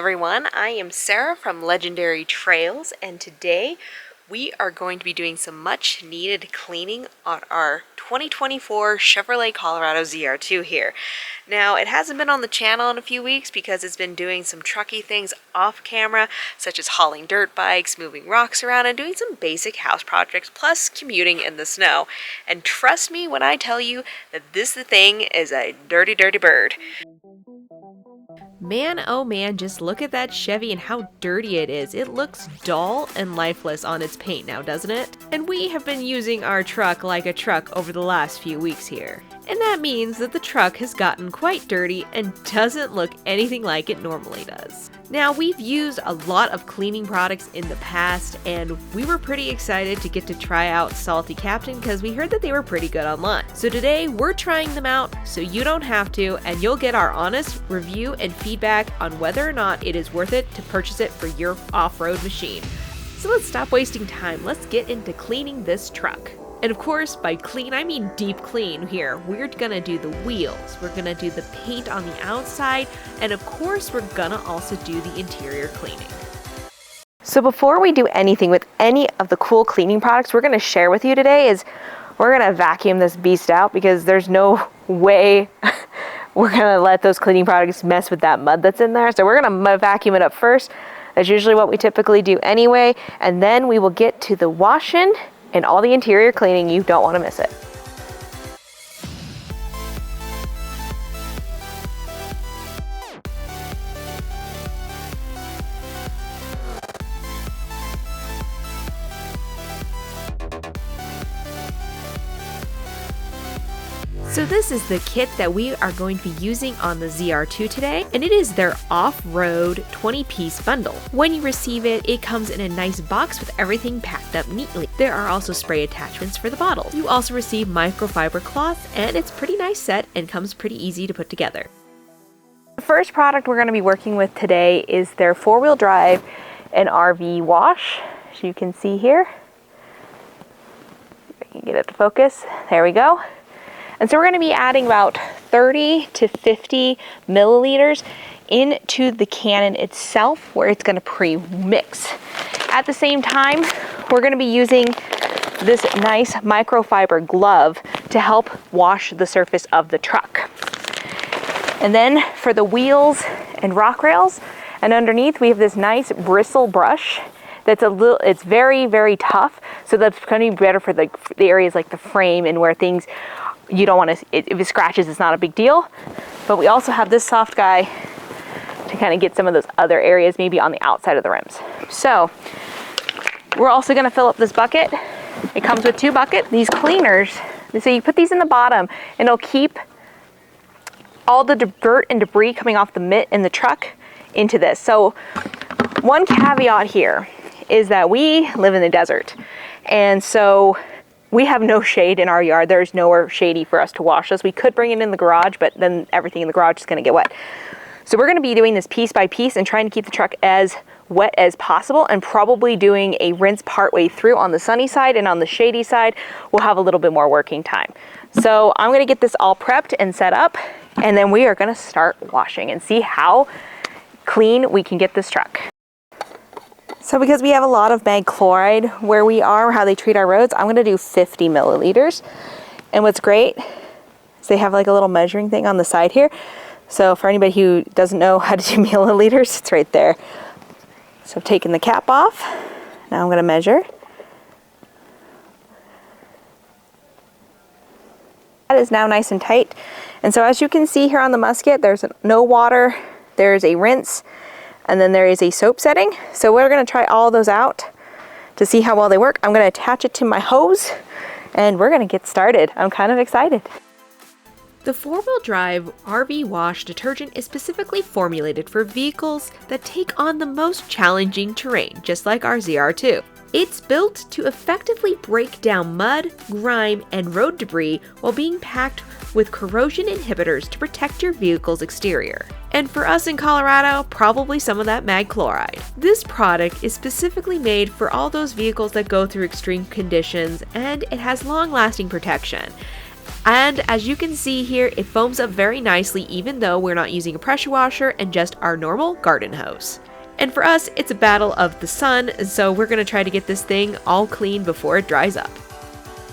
everyone, I am Sarah from Legendary Trails, and today we are going to be doing some much needed cleaning on our 2024 Chevrolet Colorado ZR2 here. Now, it hasn't been on the channel in a few weeks because it's been doing some trucky things off camera, such as hauling dirt bikes, moving rocks around, and doing some basic house projects, plus commuting in the snow. And trust me when I tell you that this thing is a dirty, dirty bird. Man, oh man, just look at that Chevy and how dirty it is. It looks dull and lifeless on its paint now, doesn't it? And we have been using our truck like a truck over the last few weeks here. And that means that the truck has gotten quite dirty and doesn't look anything like it normally does. Now, we've used a lot of cleaning products in the past, and we were pretty excited to get to try out Salty Captain because we heard that they were pretty good online. So today, we're trying them out so you don't have to, and you'll get our honest review and feedback on whether or not it is worth it to purchase it for your off-road machine. So let's stop wasting time. Let's get into cleaning this truck. And of course, by clean, I mean deep clean here. We're gonna do the wheels, we're gonna do the paint on the outside, and of course, we're gonna also do the interior cleaning. So before we do anything with any of the cool cleaning products we're gonna share with you today is we're gonna vacuum this beast out because there's no way we're gonna let those cleaning products mess with that mud that's in there. So we're gonna vacuum it up first. That's usually what we typically do anyway, and then we will get to the washing and all the interior cleaning. You don't want to miss it. So this is the kit that we are going to be using on the ZR2 today, and it is their off-road 20-piece bundle. When you receive it, it comes in a nice box with everything packed up neatly. There are also spray attachments for the bottles. You also receive microfiber cloth, and it's a pretty nice set and comes pretty easy to put together. The first product we're going to be working with today is their four-wheel drive and RV wash, as you can see here. If I can get it to focus. There we go. And so we're going to be adding about 30 to 50 milliliters into the cannon itself where it's going to pre-mix. At the same time, we're going to be using this nice microfiber glove to help wash the surface of the truck. And then for the wheels and rock rails and underneath, we have this nice bristle brush that's it's very, very tough. So that's going to be better for the areas like the frame and where things you don't want to, if it scratches, it's not a big deal. But we also have this soft guy to kind of get some of those other areas, maybe on the outside of the rims. So we're also going to fill up this bucket. It comes with 2 buckets. These cleaners, so you put these in the bottom and it'll keep all the dirt and debris coming off the mitt in the truck into this. So one caveat here is that we live in the desert. And so we have no shade in our yard. There's nowhere shady for us to wash this. We could bring it in the garage, but then everything in the garage is going to get wet. So we're going to be doing this piece by piece and trying to keep the truck as wet as possible, and probably doing a rinse partway through on the sunny side, and on the shady side, we'll have a little bit more working time. So I'm going to get this all prepped and set up, and then we are going to start washing and see how clean we can get this truck. So because we have a lot of mag chloride where we are, how they treat our roads, I'm going to do 50 milliliters. And what's great is they have like a little measuring thing on the side here. So for anybody who doesn't know how to do milliliters, it's right there. So I've taken the cap off. Now I'm going to measure. That is now nice and tight. And so as you can see here on the musket, there's no water, there's a rinse, and then there is a soap setting. So we're going to try all those out to see how well they work. I'm going to attach it to my hose and we're going to get started. I'm kind of excited. The four-wheel drive RV Wash Detergent is specifically formulated for vehicles that take on the most challenging terrain, just like our ZR2. It's built to effectively break down mud, grime, and road debris while being packed with corrosion inhibitors to protect your vehicle's exterior. And for us in Colorado, probably some of that mag chloride. This product is specifically made for all those vehicles that go through extreme conditions, and it has long-lasting protection. And as you can see here, it foams up very nicely even though we're not using a pressure washer and just our normal garden hose. And for us, it's a battle of the sun, so we're going to try to get this thing all clean before it dries up.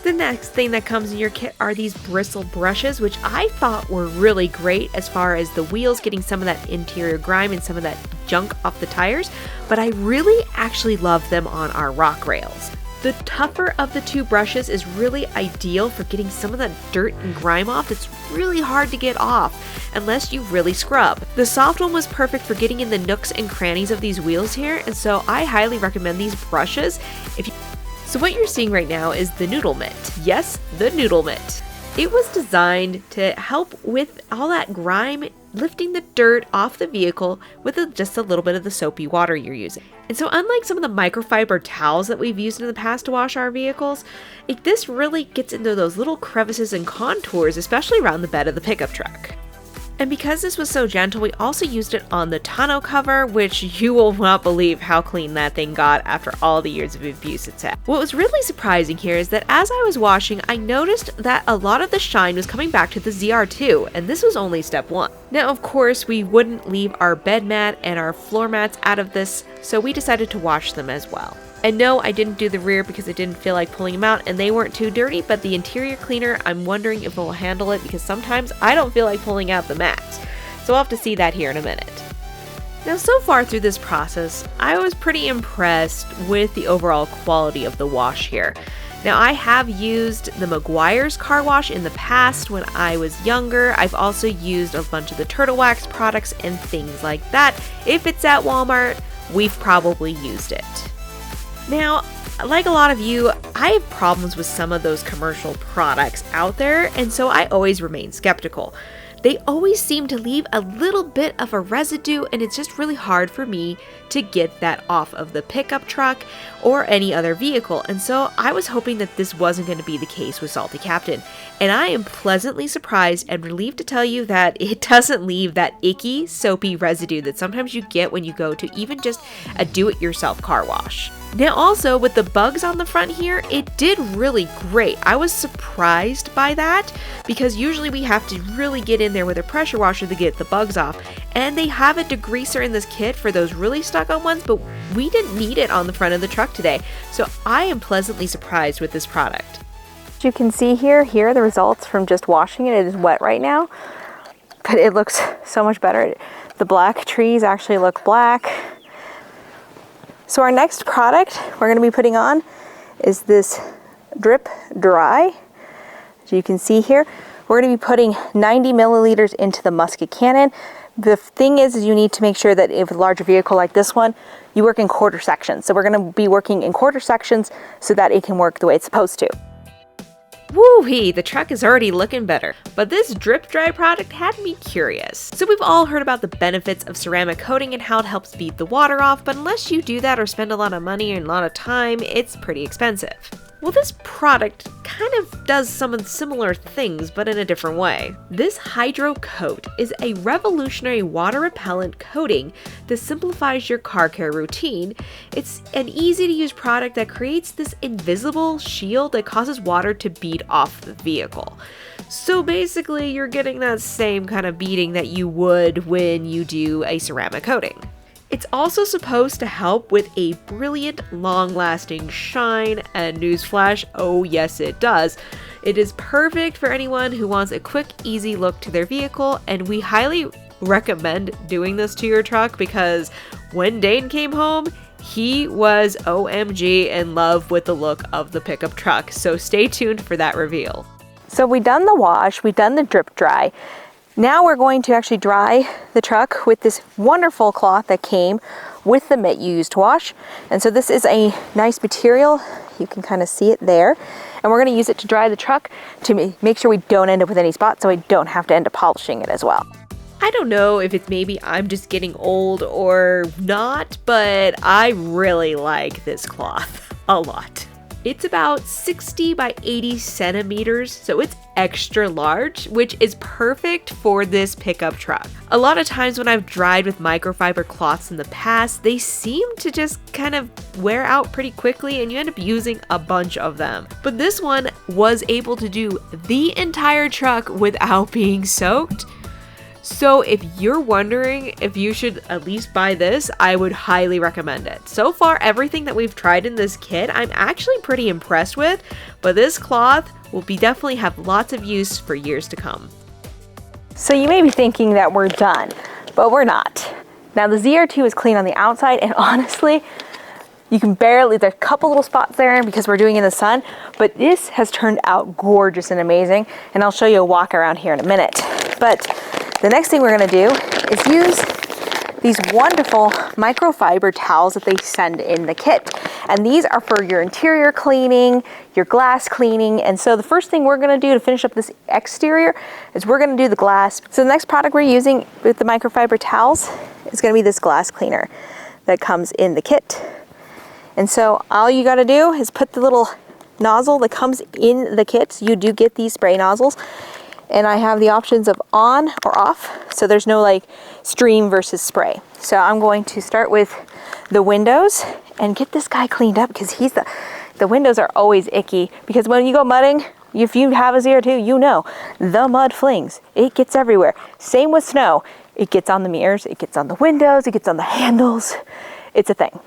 The next thing that comes in your kit are these Bristle brushes, which I thought were really great as far as the wheels getting some of that interior grime and some of that junk off the tires, but I really actually love them on our rock rails. The tougher of the two brushes is really ideal for getting some of that dirt and grime off. It's really hard to get off unless you really scrub. The soft one was perfect for getting in the nooks and crannies of these wheels here, and so I highly recommend these brushes. So what you're seeing right now is the noodle mitt. Yes, the noodle mitt. It was designed to help with all that grime, lifting the dirt off the vehicle with just a little bit of the soapy water you're using. And so unlike some of the microfiber towels that we've used in the past to wash our vehicles, this really gets into those little crevices and contours, especially around the bed of the pickup truck. And because this was so gentle, we also used it on the tonneau cover, which you will not believe how clean that thing got after all the years of abuse it's had. What was really surprising here is that as I was washing, I noticed that a lot of the shine was coming back to the ZR2, and this was only step one. Now, of course, we wouldn't leave our bed mat and our floor mats out of this, so we decided to wash them as well. And no, I didn't do the rear because I didn't feel like pulling them out and they weren't too dirty, but the interior cleaner, I'm wondering if it will handle it because sometimes I don't feel like pulling out the mats. So I'll have to see that here in a minute. Now, so far through this process, I was pretty impressed with the overall quality of the wash here. Now, I have used the Meguiar's car wash in the past when I was younger. I've also used a bunch of the Turtle Wax products and things like that. If it's at Walmart, we've probably used it. Now, like a lot of you, I have problems with some of those commercial products out there, and so I always remain skeptical. They always seem to leave a little bit of a residue, and it's just really hard for me to get that off of the pickup truck or any other vehicle, and so I was hoping that this wasn't going to be the case with Salty Captain. And I am pleasantly surprised and relieved to tell you that it doesn't leave that icky, soapy residue that sometimes you get when you go to even just a do-it-yourself car wash. Now also, with the bugs on the front here, it did really great. I was surprised by that because usually we have to really get in there with a pressure washer to get the bugs off. And they have a degreaser in this kit for those really stuck-on ones, but we didn't need it on the front of the truck today. So I am pleasantly surprised with this product. As you can see here are the results from just washing it. It is wet right now, but it looks so much better. The black trees actually look black. So our next product we're going to be putting on is this Drip Dry. As you can see here, we're going to be putting 90 milliliters into the musket cannon. The thing is you need to make sure that if a larger vehicle like this one, you work in quarter sections. So we're going to be working in quarter sections so that it can work the way it's supposed to. Woo-wee, the truck is already looking better, but this Drip Dry product had me curious. So we've all heard about the benefits of ceramic coating and how it helps beat the water off, but unless you do that or spend a lot of money and a lot of time, it's pretty expensive. Well, this product kind of does some similar things, but in a different way. This Hydro Coat is a revolutionary water repellent coating that simplifies your car care routine. It's an easy to use product that creates this invisible shield that causes water to bead off the vehicle. So basically, you're getting that same kind of beading that you would when you do a ceramic coating. It's also supposed to help with a brilliant, long-lasting shine, and newsflash, oh yes it does. It is perfect for anyone who wants a quick, easy look to their vehicle, and we highly recommend doing this to your truck because when Dane came home, he was OMG in love with the look of the pickup truck, so stay tuned for that reveal. So we've done the wash, we've done the drip dry. Now we're going to actually dry the truck with this wonderful cloth that came with the mitt you used to wash. And so this is a nice material. You can kind of see it there. And we're going to use it to dry the truck to make sure we don't end up with any spots so we don't have to end up polishing it as well. I don't know if it's maybe I'm just getting old or not, but I really like this cloth a lot. It's about 60 by 80 centimeters, so it's extra large, which is perfect for this pickup truck. A lot of times when I've dried with microfiber cloths in the past, they seem to just kind of wear out pretty quickly and you end up using a bunch of them. But this one was able to do the entire truck without being soaked. So if you're wondering if you should at least buy this, I would highly recommend it. So far, everything that we've tried in this kit, I'm actually pretty impressed with, but this cloth will definitely have lots of use for years to come. So you may be thinking that we're done, but we're not. Now the ZR2 is clean on the outside, and honestly, you can barely, there's a couple little spots there because we're doing it in the sun, but this has turned out gorgeous and amazing, and I'll show you a walk around here in a minute. But the next thing we're gonna do is use these wonderful microfiber towels that they send in the kit. And these are for your interior cleaning, your glass cleaning. And so the first thing we're gonna do to finish up this exterior is we're gonna do the glass. So the next product we're using with the microfiber towels is gonna be this glass cleaner that comes in the kit. And so all you gotta do is put the little nozzle that comes in the kit. You do get these spray nozzles. And I have the options of on or off, so there's no like stream versus spray. So I'm going to start with the windows and get this guy cleaned up because the windows are always icky because when you go mudding, if you have a ZR2, you know the mud flings. It gets everywhere. Same with snow. It gets on the mirrors, it gets on the windows, it gets on the handles. It's a thing.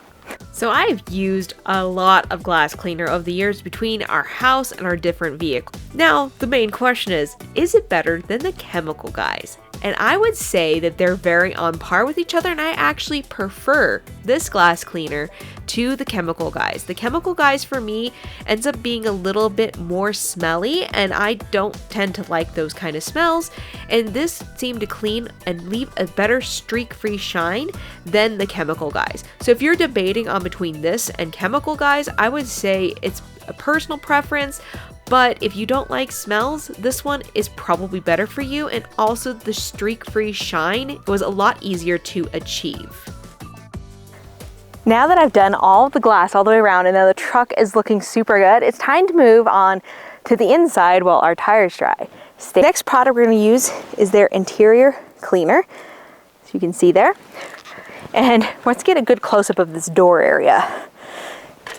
So I've used a lot of glass cleaner over the years between our house and our different vehicles. Now, the main question is it better than the chemical guys? And I would say that they're very on par with each other, and I actually prefer this glass cleaner to the chemical guys. The chemical guys for me ends up being a little bit more smelly, and I don't tend to like those kind of smells, and this seemed to clean and leave a better streak-free shine than the chemical guys. So if you're debating on between this and chemical guys, I would say it's a personal preference. But if you don't like smells, this one is probably better for you, and also the streak-free shine was a lot easier to achieve. Now that I've done all of the glass all the way around and now the truck is looking super good, it's time to move on to the inside while our tires dry. The next product we're going to use is their interior cleaner, as you can see there. And let's get a good close-up of this door area.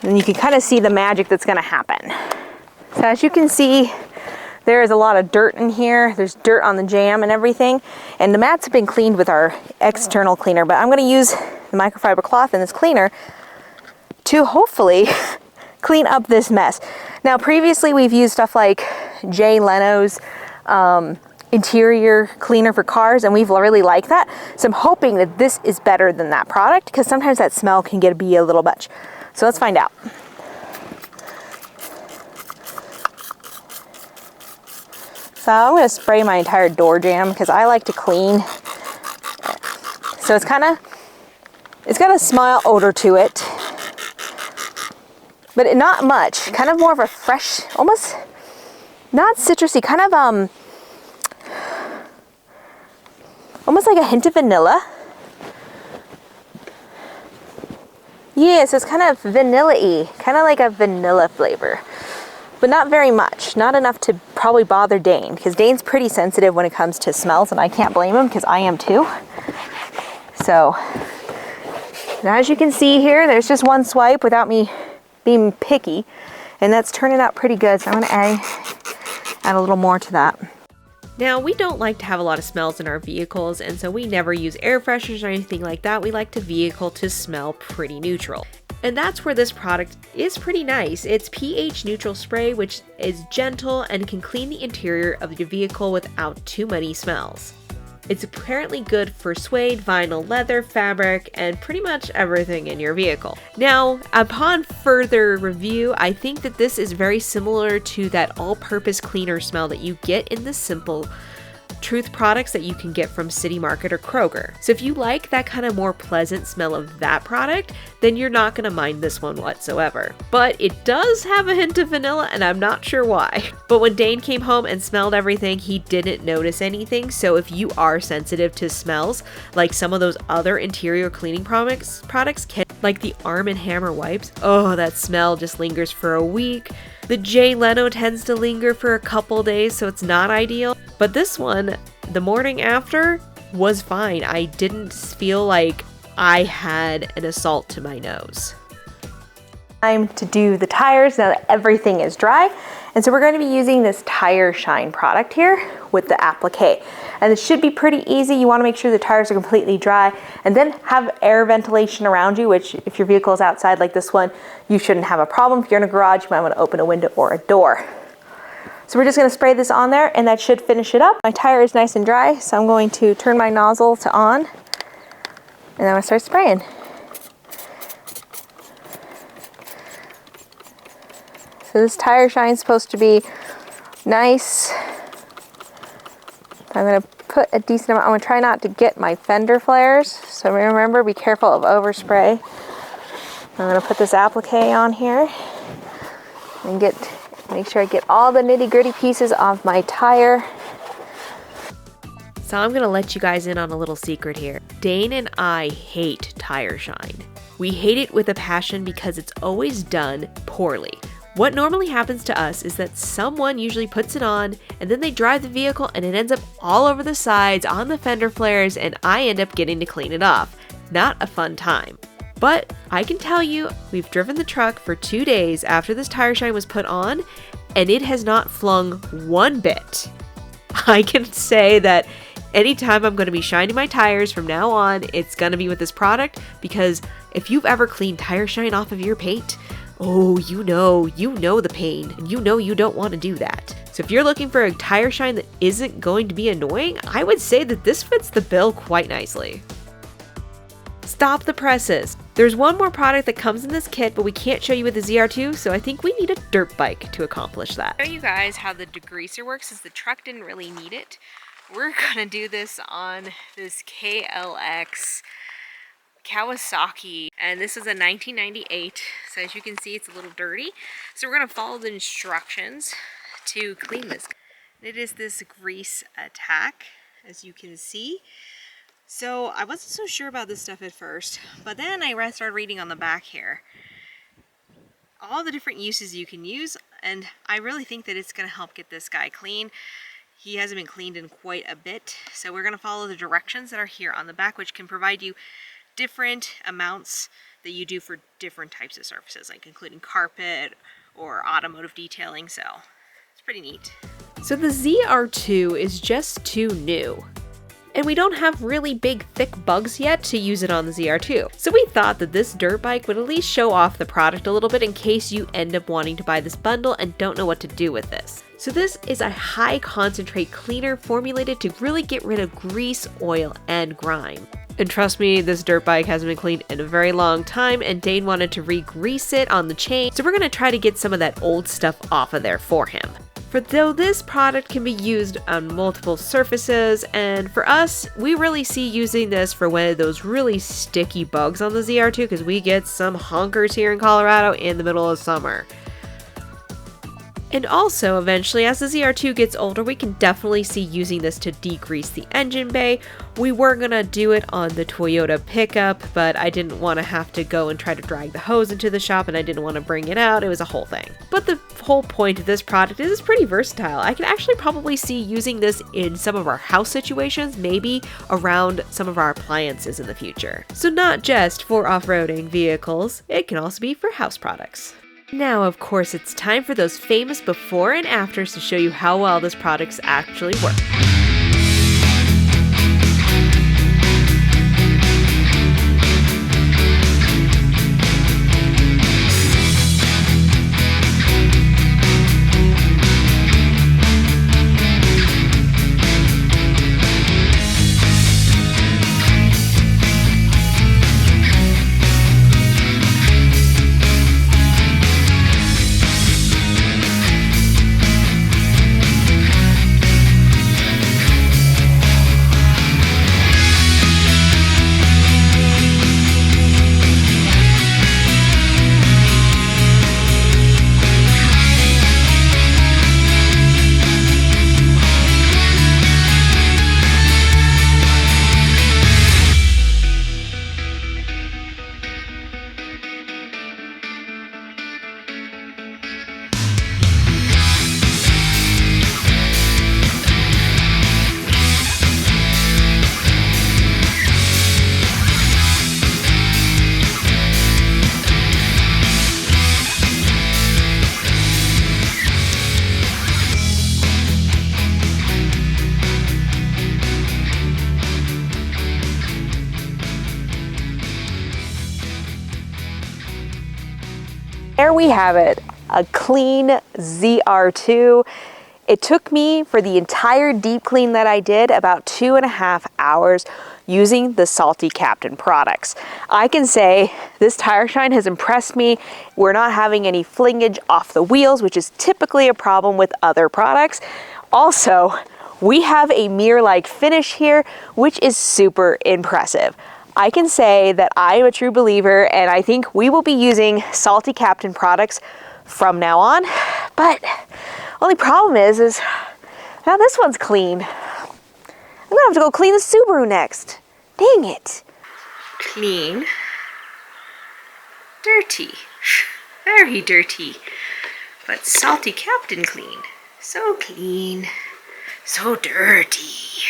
And you can kind of see the magic that's going to happen. So as you can see, there is a lot of dirt in here. There's dirt on the jamb and everything. And the mats have been cleaned with our external cleaner, but I'm gonna use the microfiber cloth in this cleaner to hopefully clean up this mess. Now, previously we've used stuff like Jay Leno's interior cleaner for cars, and we've really liked that. So I'm hoping that this is better than that product, because sometimes that smell can be a little much. So let's find out. So I'm going to spray my entire door jamb because I like to clean. So it's got a smile odor to it, but not much. Kind of more of a fresh, almost not citrusy, kind of almost like a hint of vanilla. Yeah, so it's kind of vanilla-y, kind of like a vanilla flavor. But not very much, not enough to probably bother Dane, because Dane's pretty sensitive when it comes to smells, and I can't blame him because I am too. So, as you can see here, there's just one swipe without me being picky, and that's turning out pretty good, so I'm going to add a little more to that. Now, we don't like to have a lot of smells in our vehicles, and so we never use air fresheners or anything like that. We like the vehicle to smell pretty neutral. And that's where this product is pretty nice. It's pH neutral spray, which is gentle and can clean the interior of your vehicle without too many smells. It's apparently good for suede, vinyl, leather, fabric, and pretty much everything in your vehicle. Now, upon further review, I think that this is very similar to that all-purpose cleaner smell that you get in the Simple Truth products that you can get from City Market or Kroger. So if you like that kind of more pleasant smell of that product, then you're not going to mind this one whatsoever. But it does have a hint of vanilla, and I'm not sure why. But when Dane came home and smelled everything, he didn't notice anything. So if you are sensitive to smells, like some of those other interior cleaning products can Like the Arm & Hammer wipes, oh, that smell just lingers for a week. The Jay Leno tends to linger for a couple days, so it's not ideal. But this one, the morning after, was fine. I didn't feel like I had an assault to my nose. Time to do the tires now that everything is dry. And so we're going to be using this Tire Shine product here with the applique. And it should be pretty easy. You want to make sure the tires are completely dry and then have air ventilation around you, which if your vehicle is outside like this one, you shouldn't have a problem. If you're in a garage, you might want to open a window or a door. So we're just going to spray this on there and that should finish it up. My tire is nice and dry, so I'm going to turn my nozzle to on and I'm going to start spraying. So this Tire Shine is supposed to be nice. I'm going to put a decent amount. I'm going to try not to get my fender flares. So remember, be careful of overspray. I'm going to put this applique on here and make sure I get all the nitty-gritty pieces off my tire. So I'm gonna let you guys in on a little secret here. Dane and I hate Tire Shine. We hate it with a passion because it's always done poorly. What normally happens to us is that someone usually puts it on and then they drive the vehicle and it ends up all over the sides on the fender flares and I end up getting to clean it off. Not a fun time. But I can tell you, we've driven the truck for 2 days after this Tire Shine was put on and it has not flung one bit. I can say that anytime I'm going to be shining my tires from now on, it's going to be with this product because if you've ever cleaned Tire Shine off of your paint, oh, you know the pain, and you know you don't want to do that. So if you're looking for a Tire Shine that isn't going to be annoying, I would say that this fits the bill quite nicely. Stop the presses. There's one more product that comes in this kit, but we can't show you with the ZR2, so I think we need a dirt bike to accomplish that. I'll show you guys how the degreaser works, since the truck didn't really need it. We're gonna do this on this KLX Kawasaki, and this is a 1998, so as you can see it's a little dirty. So we're going to follow the instructions to clean this. It is this grease attack, as you can see. So I wasn't so sure about this stuff at first, but then I started reading on the back here all the different uses you can use, and I really think that it's going to help get this guy clean. He hasn't been cleaned in quite a bit, so we're going to follow the directions that are here on the back, which can provide you different amounts that you do for different types of surfaces, like including carpet or automotive detailing, so it's pretty neat. So the ZR2 is just too new. And we don't have really big thick bugs yet to use it on the ZR2. So we thought that this dirt bike would at least show off the product a little bit in case you end up wanting to buy this bundle and don't know what to do with this. So this is a high concentrate cleaner formulated to really get rid of grease, oil, and grime. And trust me, this dirt bike hasn't been cleaned in a very long time, and Dane wanted to re-grease it on the chain, so we're going to try to get some of that old stuff off of there for him. For though this product can be used on multiple surfaces, and for us, we really see using this for one of those really sticky bugs on the ZR2 because we get some honkers here in Colorado in the middle of summer. And also, eventually, as the ZR2 gets older, we can definitely see using this to degrease the engine bay. We were gonna do it on the Toyota pickup, but I didn't want to have to go and try to drag the hose into the shop, and I didn't want to bring it out. It was a whole thing. But the whole point of this product is it's pretty versatile. I can actually probably see using this in some of our house situations, maybe around some of our appliances in the future. So not just for off-roading vehicles, it can also be for house products. Now, of course, it's time for those famous before and afters to show you how well this products actually work. There we have it, a clean ZR2. It took me, for the entire deep clean that I did, about 2.5 hours using the Salty Captain products. I can say this tire shine has impressed me. We're not having any flingage off the wheels, which is typically a problem with other products. Also, we have a mirror-like finish here, which is super impressive. I can say that I am a true believer, and I think we will be using Salty Captain products from now on. But only problem is now this one's clean. I'm gonna have to go clean the Subaru next. Dang it. Clean. Dirty. Very dirty. But Salty Captain clean. So clean. So dirty.